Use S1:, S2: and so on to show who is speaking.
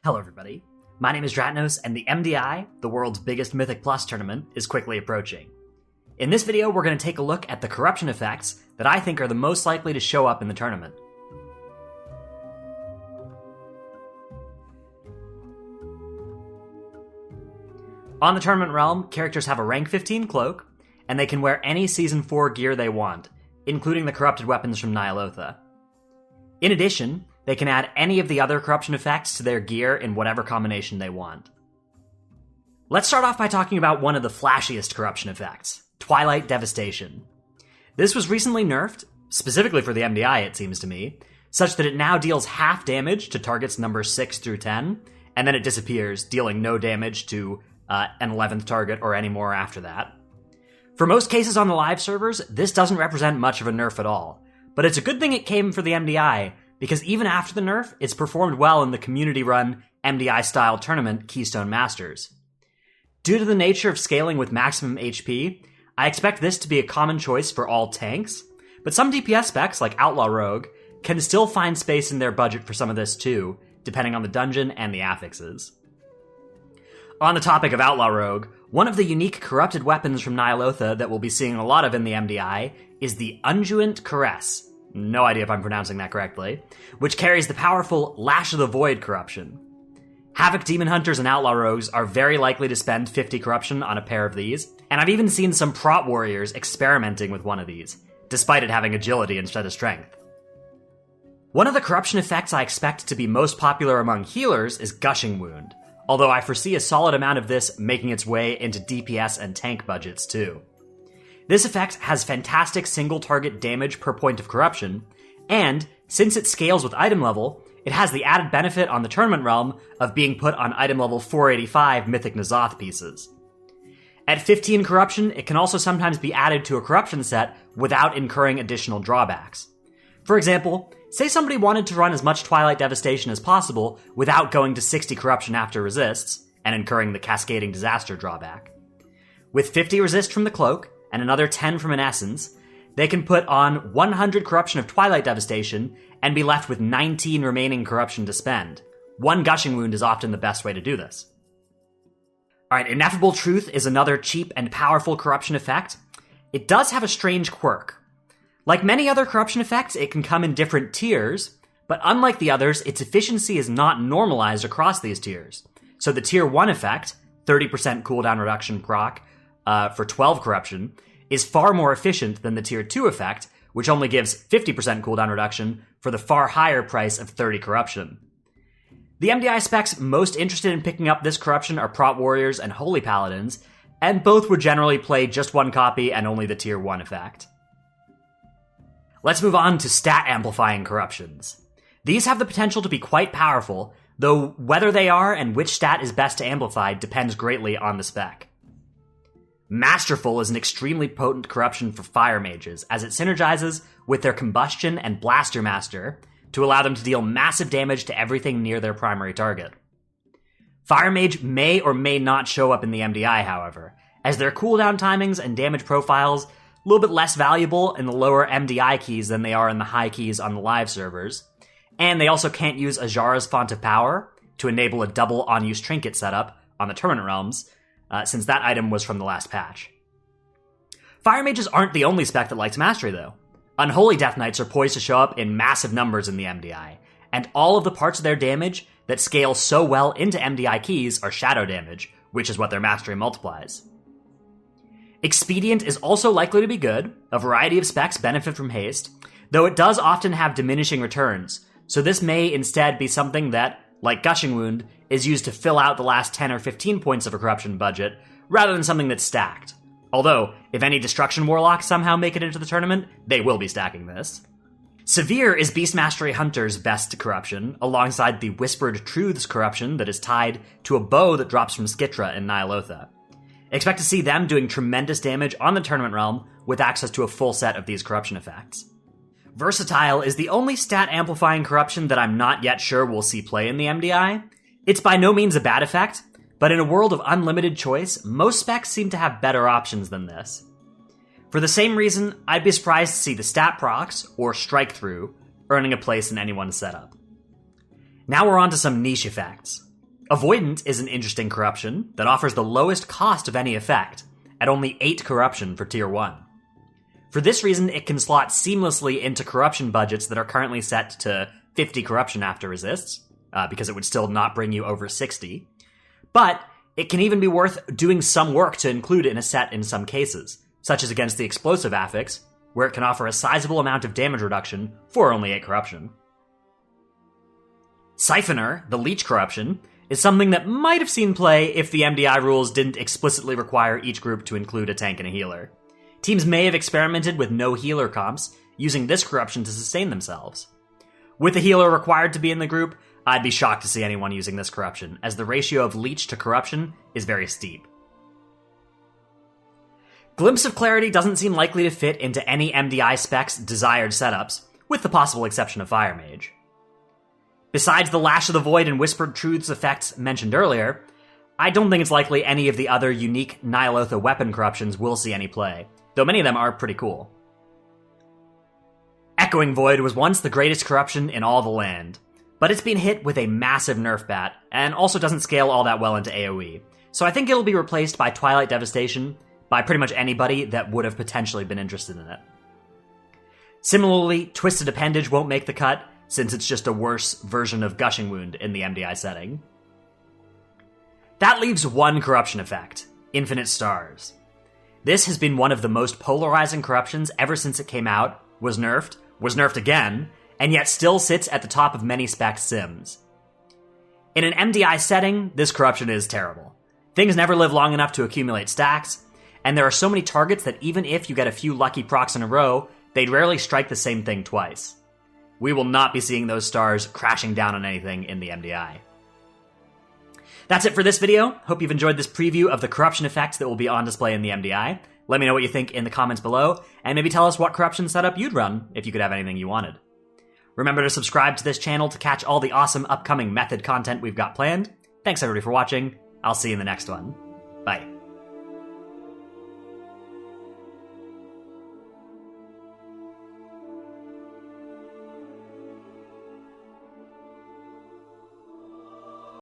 S1: Hello everybody, my name is Dratnos, and the MDI, the world's biggest Mythic Plus tournament, is quickly approaching. In this video, we're going to take a look at the corruption effects that I think are the most likely to show up in the tournament. On the tournament realm, characters have a rank 15 cloak, and they can wear any Season 4 gear they want, including the corrupted weapons from Ny'alotha. In addition, they can add any of the other corruption effects to their gear in whatever combination they want. Let's start off by talking about one of the flashiest corruption effects, TWILIGHT Devastation. This was recently nerfed, specifically for the MDI it seems to me, such that it now deals half damage to targets numbers 6 through 10, and then it disappears, dealing no damage to an 11th target or any more after that. For most cases on the live servers, this doesn't represent much of a nerf at all, but it's a good thing it came for the MDI, because even after the nerf, it's performed well in the community-run MDI-style tournament Keystone Masters. Due to the nature of scaling with maximum HP, I expect this to be a common choice for all tanks, but some DPS specs, like Outlaw Rogue, can still find space in their budget for some of this too, depending on the dungeon and the affixes. On the topic of Outlaw Rogue, one of the unique corrupted weapons from Ny'alotha that we'll be seeing a lot of in the MDI is the Unguent Caress. No idea if I'm pronouncing that correctly, which carries the powerful Lash of the Void corruption. Havoc Demon Hunters and Outlaw Rogues are very likely to spend 50 corruption on a pair of these, and I've even seen some prot warriors experimenting with one of these, despite it having agility instead of strength. One of the corruption effects I expect to be most popular among healers is Gushing Wound, although I foresee a solid amount of this making its way into DPS and tank budgets too. This effect has fantastic single-target damage per point of corruption, and, since it scales with item level, it has the added benefit on the tournament realm of being put on item level 485 Mythic N'Zoth pieces. At 15 corruption, it can also sometimes be added to a corruption set without incurring additional drawbacks. For example, say somebody wanted to run as much TWILIGHT Devastation as possible without going to 60 corruption after resists, and incurring the cascading disaster drawback. With 50 resist from the cloak, and another 10 from an essence, they can put on 100 corruption of TWILIGHT Devastation and be left with 19 remaining corruption to spend. One Gushing Wound is often the best way to do this. Alright, Ineffable Truth is another cheap and powerful corruption effect. It does have a strange quirk. Like many other corruption effects, it can come in different tiers, but unlike the others, its efficiency is not normalized across these tiers. So the tier 1 effect, 30% cooldown reduction proc, for 12 corruption, is far more efficient than the tier 2 effect, which only gives 50% cooldown reduction for the far higher price of 30 corruption. The MDI specs most interested in picking up this corruption are Prot Warriors and Holy Paladins, and both would generally play just one copy and only the tier 1 effect. Let's move on to stat amplifying corruptions. These have the potential to be quite powerful, though whether they are and which stat is best to amplify depends greatly on the spec. Masterful is an extremely potent corruption for fire mages, as it synergizes with their Combustion and Blaster Master to allow them to deal massive damage to everything near their primary target. Fire Mage may or may not show up in the MDI, however, as their cooldown timings and damage profiles a little bit less valuable in the lower MDI keys than they are in the high keys on the live servers, and they also can't use Azara's Font of Power to enable a double on-use trinket setup on the tournament realms, since that item was from the last patch. Fire Mages aren't the only spec that likes mastery, though. Unholy Death Knights are poised to show up in massive numbers in the MDI, and all of the parts of their damage that scale so well into MDI keys are shadow damage, which is what their mastery multiplies. Expedient is also likely to be good. A variety of specs benefit from haste, though it does often have diminishing returns, so this may instead be something that, like Gushing Wound, is used to fill out the last 10 or 15 points of a corruption budget, rather than something that's stacked. Although, if any Destruction Warlocks somehow make it into the tournament, they will be stacking this. Severe is Beast Mastery Hunter's best corruption, alongside the Whispered Truths corruption that is tied to a bow that drops from Skitra in Ny'alotha. Expect to see them doing tremendous damage on the tournament realm with access to a full set of these corruption effects. Versatile is the only stat-amplifying corruption that I'm not yet sure we'll see play in the MDI. It's by no means a bad effect, but in a world of unlimited choice, most specs seem to have better options than this. For the same reason, I'd be surprised to see the stat procs, or strike through, earning a place in anyone's setup. Now we're on to some niche effects. Avoidant is an interesting corruption that offers the lowest cost of any effect, at only 8 corruption for tier 1. For this reason, it can slot seamlessly into corruption budgets that are currently set to 50 corruption after resists, because it would still not bring you over 60. But it can even be worth doing some work to include in a set in some cases, such as against the explosive affix, where it can offer a sizable amount of damage reduction for only 8 corruption. Siphoner, the leech corruption, is something that might have seen play if the MDI rules didn't explicitly require each group to include a tank and a healer. Teams may have experimented with no healer comps, using this corruption to sustain themselves. With a healer required to be in the group, I'd be shocked to see anyone using this corruption, as the ratio of leech to corruption is very steep. Glimpse of Clarity doesn't seem likely to fit into any MDI spec's desired setups, with the possible exception of Fire Mage. Besides the Lash of the Void and Whispered Truths effects mentioned earlier, I don't think it's likely any of the other unique Ny'alotha weapon corruptions will see any play, though many of them are pretty cool. Echoing Void was once the greatest corruption in all the land, but it's been hit with a massive nerf bat, and also doesn't scale all that well into AoE, so I think it'll be replaced by Twilight Devastation by pretty much anybody that would have potentially been interested in it. Similarly, Twisted Appendage won't make the cut, since it's just a worse version of Gushing Wound in the MDI setting. That leaves one corruption effect, Infinite Stars. This has been one of the most polarizing corruptions ever since it came out, was nerfed again, and yet still sits at the top of many spec sims. In an MDI setting, this corruption is terrible. Things never live long enough to accumulate stacks, and there are so many targets that even if you get a few lucky procs in a row, they'd rarely strike the same thing twice. We will not be seeing those stars crashing down on anything in the MDI. That's it for this video. Hope you've enjoyed this preview of the corruption effects that will be on display in the MDI. Let me know what you think in the comments below, and maybe tell us what corruption setup you'd run if you could have anything you wanted. Remember to subscribe to this channel to catch all the awesome upcoming method content we've got planned. Thanks everybody for watching. I'll see you in the next one.